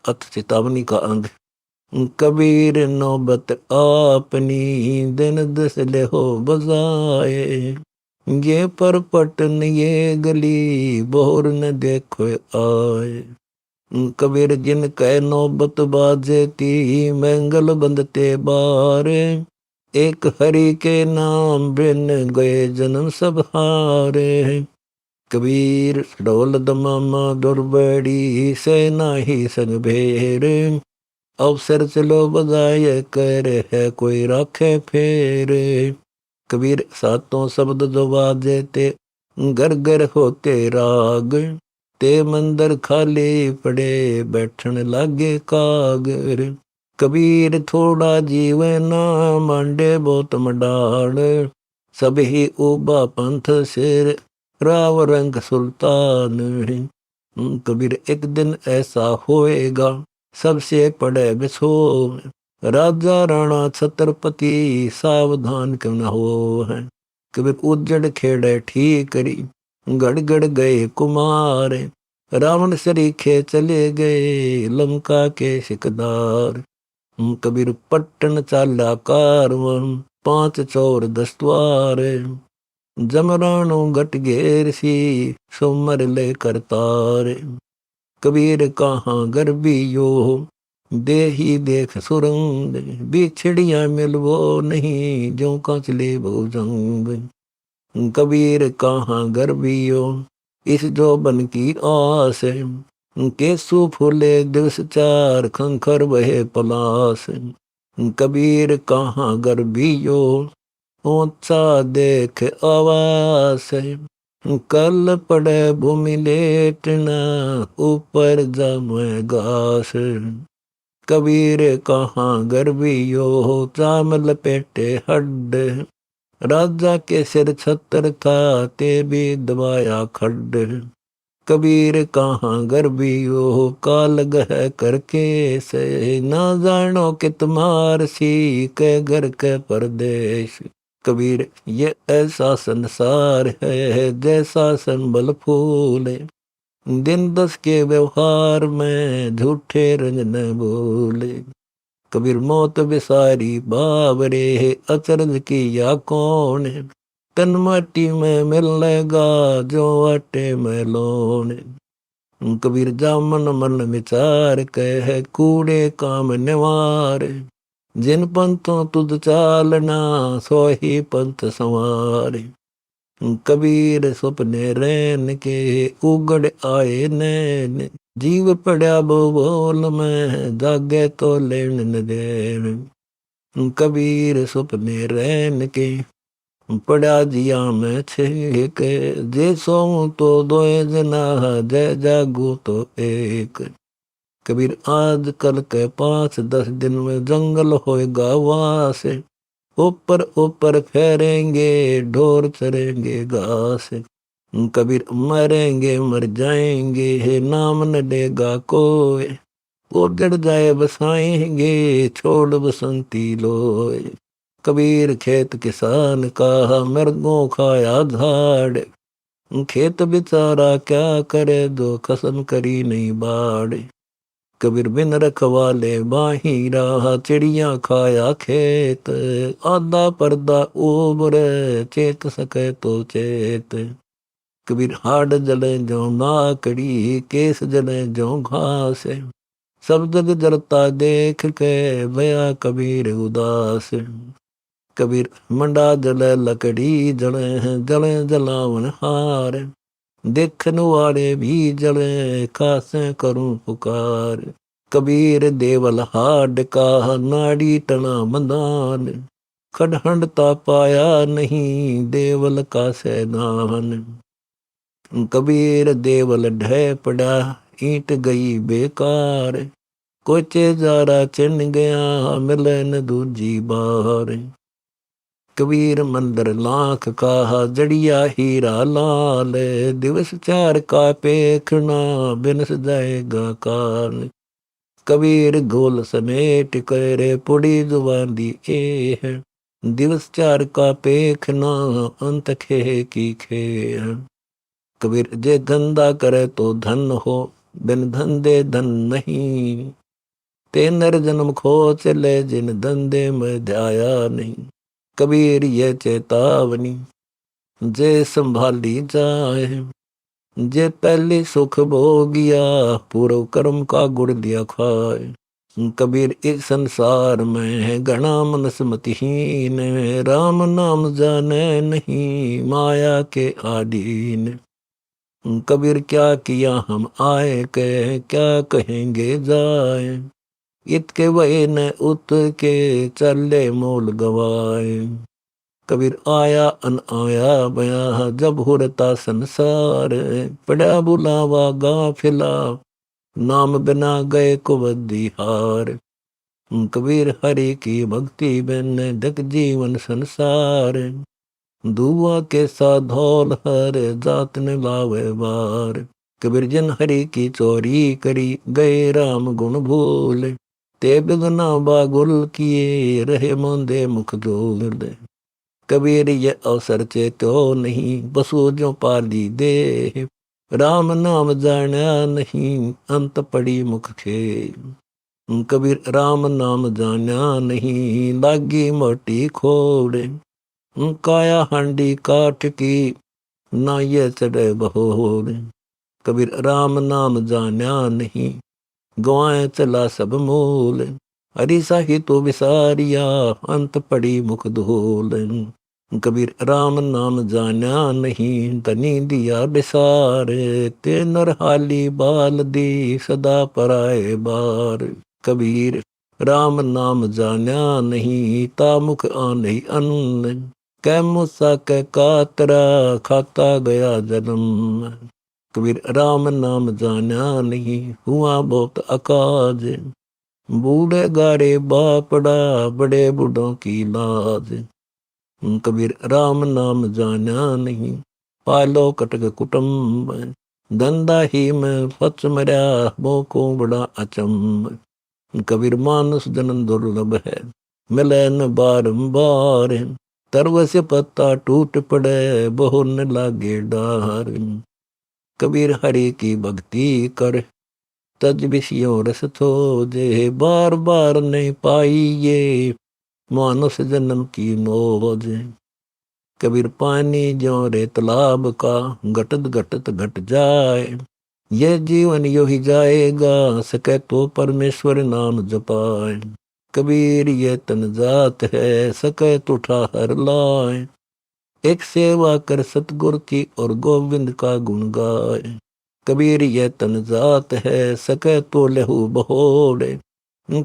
अथ चेतावनी का अंग। कबीर नौबत आपनी, दिन दस ले हो बजाए। ये परपटन ये गली, बोर न देखो आए। कबीर जिन कह नौबत बाजे ती, मंगल बंदते बारे। एक हरि के नाम बिन, गए जन्म सब हारे। कबीर ढोल दमामा दुर्बड़ी, से नाही संग भेर। अवसर चलो बजाय कर, है कोई राखे फेर। कबीर सातों शब्द जो बाजे ते, घर घर होते राग। ते मंदिर खाली पड़े, बैठन लागे कागर। कबीर थोड़ा जीवे ना, मांडे बहुत मडाड़। सब ही उबा पंथ सिर, राव रंग सुल्तान। कबीर एक दिन ऐसा होएगा, सबसे पड़े बिछो। राजा राणा छत्रपति, सावधान क्यों न हो है। कबीर उजड़ खेड़े ठीक करी, गड़ गड़ गए कुमार। रावण सरीखे चले गए, लंका के सिकदार। कबीर पट्टन चाला कारवन, 5 चोर 10 द्वार। जमरानो गट घेर सी, सुमर ले करतार। कबीर कहाँ गर्बियो, देही देख सुरंग। बिछड़िया मिलवो नहीं, जो का चले भुजंग। कबीर कहाँ गर्बियो, इस जोबन की आस। केसु फूले दिवस चार, खंखर बहे पलास। कबीर कहाँ गर्बियो, ऊंचा देख आवास। कल पड़े भूमि लेटना, ऊपर जमे घास। कबीर कहाँ गर्बियो, चाम लपेटे हड्ड। राजा के सिर छत्र था, ते भी दबाया खड्ड। कबीर कहाँ गर्बियो, काल गह करके से। ना जानो कि तुम्हार सी, के घर के परदेश। कबीर ये ऐसा संसार है, जैसा संबल फूल। दिन 10 के व्यवहार में, झूठे रंग न बोले। कबीर मौत बिसारी बाबरे, अचरज की या कौन। तन माटी में मिलेगा, जो आटे में लोन। कबीर जामन मन विचार कह, कूड़े काम निवार। जिन पंथों तुझ चालना, सो ही पंथ संवार। कबीर स्वप्ने रैन के, उगड़ आए नैन। जीव पड़ा बोल में, जागे तो लेन न देन। कबीर स्वप्ने रैन के, पड़ा जिया में छेक। जे सोऊं तो दोए जना, जय जागू तो एक। कबीर आज कल के 5-10 दिन में, जंगल होएगा वास। ऊपर ऊपर फेरेंगे, ढोर चरेंगे घास। कबीर मरेंगे मर जाएंगे, है नाम न लेगा कोई। उगड़ जाए बसाएंगे, छोड़ बसंती लोए। कबीर खेत किसान का, मृगों खाया झाड़। खेत बेचारा क्या करे, दो कसम करी नहीं बाड़। कबीर बिन रखवाले बाहिरा, चिड़िया खाया खेत। आधा पर्दा उबर, चेत सके तो चेत। कबीर हाड जले जो नाकड़ी, केस जले जो घास। सब जग जलता देख के, भया कबीर उदास। कबीर मंडा जले लकड़ी, जले जले जलावन हार। देखन वाले भी जले, खासे करूं पुकार। कबीर देवल हाड का, नाड़ी तना मदान। खडहंडता पाया नहीं, देवल का सैनान। कबीर देवल ढह पड़ा, ईंट गई बेकार। कोचे जारा चिन गया, मिले न दूजी बार। कबीर मंदिर लाख का, जड़िया हीरा लाल। दिवस 4 का पेखना, बिनस जाएगा काल। कबीर गोल समेट करे, पुड़ी जुबान दी ए है। दिवस 4 का पेखना, अंत खे की खे। कबीर जे धंधा करे तो धन हो, बिन धंधे धन नहीं, ते नर जन्म खो चले जिन धंधे में ध्याया नहीं। कबीर ये चेतावनी जे संभाली जाए, जे पहले सुख भोगिया पूर्व कर्म का गुड़ दिया खाए। कबीर इस संसार में है घना मनस मतिहीन, राम नाम जाने नहीं माया के आधीन। कबीर क्या किया हम आए के, क्या कहेंगे जाए, इत के वही न उत के चले मोल गवाए। कबीर आया अन आया बया जब हुरता संसार, पड़ा बुलावा गाफिला नाम बिना गए कुबद्दी हार। कबीर हरि की भक्ति बिन धक जीवन संसार, दुआ के साथ धौल हर जात न लावे बार। कबीर जिन हरि की चोरी करी गए राम गुण भूल, ते बिगना बागुल किए रहे मोंदे मुख जोल। कबीर ये अवसर चेतो नहीं बसो जो पाली दे, राम नाम जाना नहीं अंत पड़ी मुख खे। कबीर राम नाम जाना नहीं लागी मोटी खोड़, काया हांडी काठ की ना ये चढ़े बहोड़। कबीर राम नाम जाना नहीं गवाए चला सब मूल, हरि साही तो विसारिया अंत पड़ी मुख धूल। कबीर राम नाम जाना नहीं तनी दिया बिसार, ते नरहाली बाल दी सदा पराए बार। कबीर राम नाम जाना नहीं ता मुख आने अन्न, कै मूसा कै कातरा खाता गया जन्म। कबीर राम नाम जाना नहीं हुआ बहुत अकाज, बूढ़े गाड़े बापड़ा बड़े बूढ़ों की लाज। कबीर राम नाम जाना नहीं पालो कटक कुटुम्ब, धंधा ही में फच मरा मोको बड़ा अचंब। कबीर मानुष जन्म दुर्लभ है मिले न बारंबार, तरव से पत्ता टूट पड़े बहु न लागे डार। कबीर हरि की भक्ति कर तज विषयों रस थोजे, बार बार नहीं पाई ये मानुष जन्म की मौज। कबीर पानी जो रे तालाब का घटत घटत घट जाए, ये जीवन यो ही जाएगा सके तो परमेश्वर नाम जपाए। कबीर ये तन जात है सके तो ठाहर लाए, एक सेवा कर सतगुर की और गोविंद का गुण गाए। कबीर ये तन जात है सके तो लहू बहोड़े,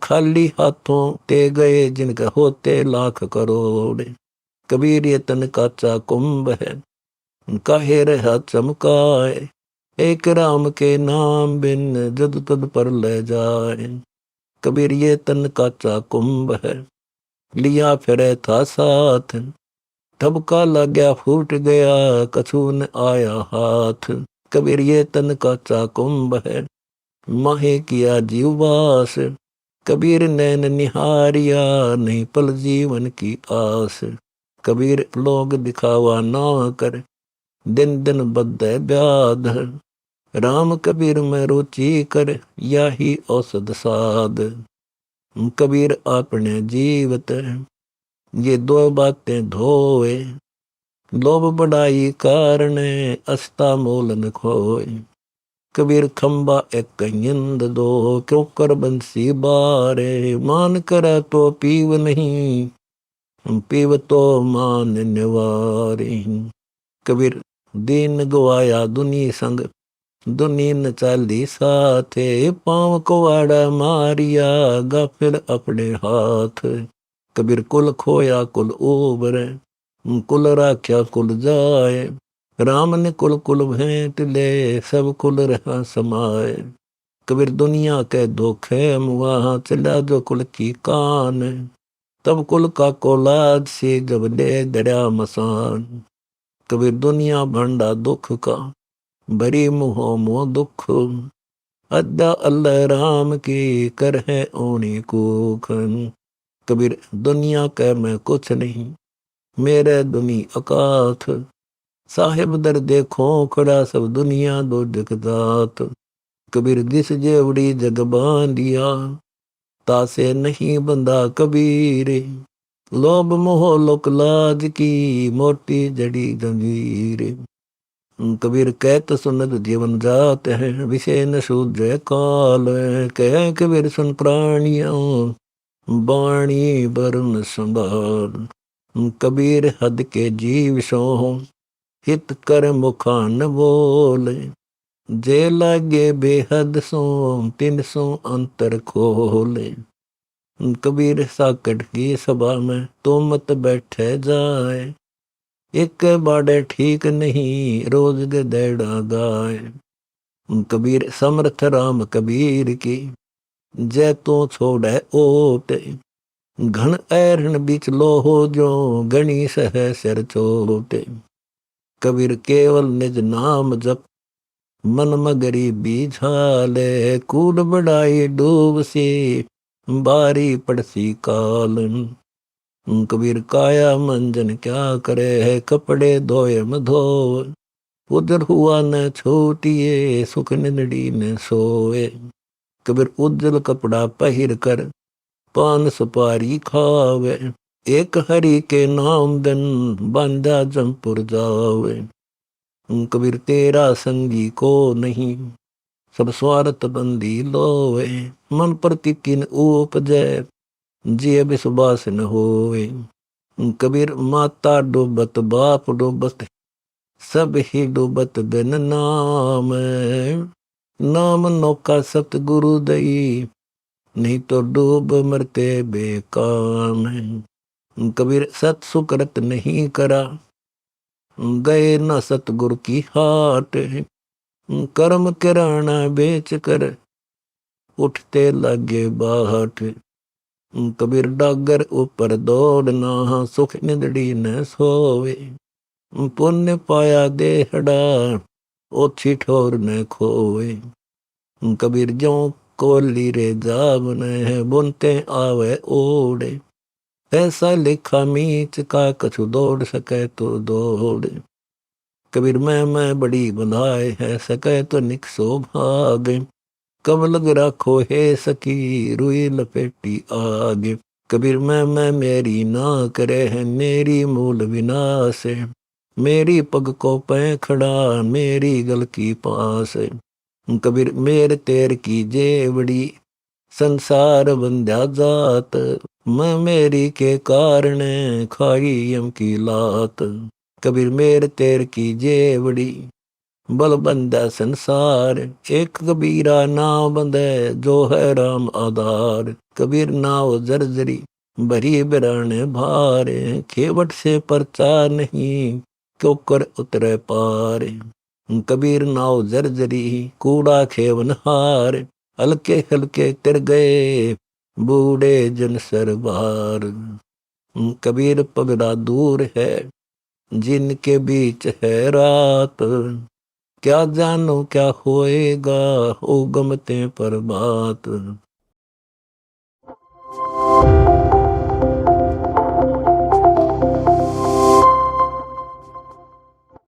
खाली हाथों ते गए जिनके होते लाख करोड़। कबीर ये तन काचा कुंभ है काहे रहा चमकाए, एक राम के नाम बिन जद तद पर ले जाए। कबीर ये तन काचा कुंभ है लिया फिरे था साथ, ठबका लग्या फूट गया कछु न आया हाथ। कबीर ये तन काचा कुंभ है माहे किया जीववास, कबीर नैन निहारिया नहीं पल जीवन की आस। कबीर लोग दिखावा ना कर दिन दिन बद्धे व्याध, राम कबीर में रुचि कर यही औषध साध। कबीर अपने जीवत ये दो बातें धोए, लोभ बढ़ाई कारण अस्ता मोल न खोए। कबीर खंबा एक निंद दो क्यों कर बंसी बारे, मान कर तो पीव नहीं पीव तो मान निवारे। कबीर दीन गवाया दुनी संग दुनी न चाली साथे, पाँव कुवाड़ा मारिया गाफिल अपने हाथ। कबीर कुल खोया कुल उबरे, कुल राख्या कुल जाए, राम ने कुल कुल भेंट ले सब कुल रहा समाए। कबीर दुनिया के धोखे मुआ चला जो कुल की कान, तब कुल का कोलाद से जब ले दरिया मसान। कबीर दुनिया भंडा दुख का बरी मुहो मोह दुख, अद्दा अल्लाह राम की कर है ओनी कूखन। कबीर दुनिया के मैं कुछ नहीं मेरे दुनी अकाथ, साहिब दर देखो खड़ा सब दुनिया दो दिखदात। कबीर दिस जेवड़ी जग बांधिया, तासे नहीं बंधा कबीर। लोभ मोह लोक लाज की, मोटी जड़ी जंजीर। कबीर कहत सुनत जीवन जात है, विषय न सूझे काल। कह कबीर सुन प्राणियों, बाणी बरन संभाल। कबीर हद के जीव सो, हित कर मुखा न बोले। जे लागे बेहद सो, तिन सो अंतर खोले। कबीर साकट की सभा में, तो मत बैठे जाए। एक बाड़े ठीक नहीं, रोज गदेड़ा गाय। कबीर समर्थ राम कबीर की, जय तो छोड़े ओट। घन ऐरण बीच लोहो जो, गणी सह सिर चोट। कबीर केवल निज नाम जप, मन मगरी बीझाले। कूद बढ़ाई डूब सी, बारी पड़सी काल। कबीर काया मंजन क्या करे है, कपड़े धोए म धोए। उजर हुआ न छोटिए, सुख निंदड़ी न सोए। कबीर उज्जल कपड़ा पहिर कर, पान सुपारी खावे। एक हरि के नाम दिन, बांधा जमपुर जावे। कबीर तेरा संगी को नहीं, सब स्वार्थ बंदी लोवे। मन प्रति किन उपजै, जिय विश्वास न होवे। कबीर माता डूबत बाप डूबत, सब ही डूबत बिन नाम। नाम नौका सतगुरु दई, नहीं तो डूब मरते बेकाम। कबीर सत सुकृत नहीं करा, गए न सतगुरु की हाट। कर्म किराना बेच कर, उठते लगे बाट। कबीर डागर ऊपर दौड़ना, सुख निंदड़ी न सोवे। पुण्य पाया देहड़ा, ओछी ठोर न खोवे। कबीर ज्यों कोली रे जावन है, बुनते आवे ओढ़े। ऐसा लिखा मीच का, कछु दौड़ सके तो दौड़। कबीर मैं बड़ी बंधाए है, सके तो निकसो भाग। कब लग राखो हे सखी, रुई लपेटी आगे। कबीर मैं मेरी ना करे है, मेरी मूल विनाश है। मेरी पग को पै खड़ा, मेरी गल की पास। कबीर मेर तेर की जेवड़ी, संसार बंध्या जात। मैं मेरी के कारण, खाई यम की लात। कबीर मेर तेर की जेवड़ी, बल बंधा संसार। एक कबीरा ना बंधे, जो है राम आधार। कबीर नाव जर्जरी, भरी बिराने भार। खेवट से परचा नहीं, क्यों कर उतरे पार। कबीर नाव जर्जरी, कूड़ा खेवन हार। हल्के हल्के तिर गए, बूढ़े जन सरबार। कबीर पगड़ा दूर है, जिनके बीच है रात। क्या जानो क्या होएगा, हो गमते पर बात।